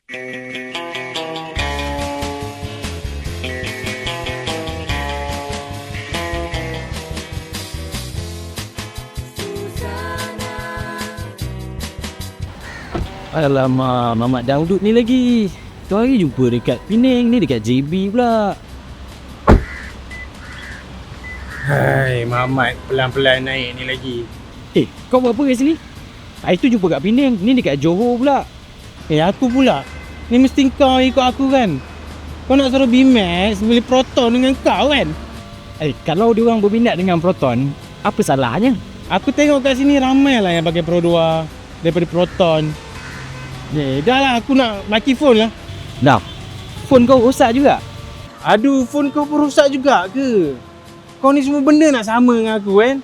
Alamak, Mamat Dangdut ni lagi. Tu hari jumpa dekat Penang, ni dekat JB pula. Hai, Mamat pelan-pelan naik ni lagi. Kau buat apa kat sini? Hari tu jumpa kat Penang, ni dekat Johor pula. Aku pula. Ni mesti kau ikut aku kan? Kau nak suruh BMAX beli Proton dengan kau kan? Kalau diorang berminat dengan Proton, apa salahnya? Aku tengok kat sini ramai lah yang pakai Pro 2 daripada Proton. Dah lah, aku nak maki phone lah. Dah, phone kau rosak juga? Aduh, phone kau pun rosak juga ke? Kau ni semua benda nak sama dengan aku kan?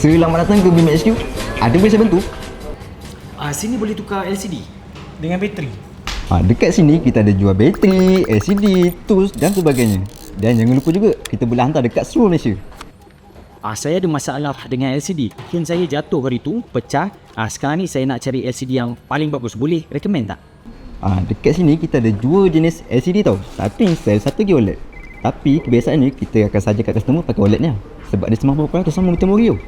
Selamat datang ke BMAX HQ. Ada boleh saya bantu? Sini boleh tukar LCD. Dengan bateri. Dekat sini kita ada jual bateri, LCD, tools dan sebagainya. Dan jangan lupa juga kita boleh hantar dekat seluruh Malaysia. Saya ada masalah dengan LCD. Mungkin saya jatuh hari tu, pecah. Sekarang ni saya nak cari LCD yang paling bagus. Boleh recommend tak? Dekat sini kita ada dua jenis LCD tau. Satu install, satu lagi OLED. Tapi kebiasaannya kita akan saja kat customer pakai OLED nya. Sebab dia 90% sama macam Oreo.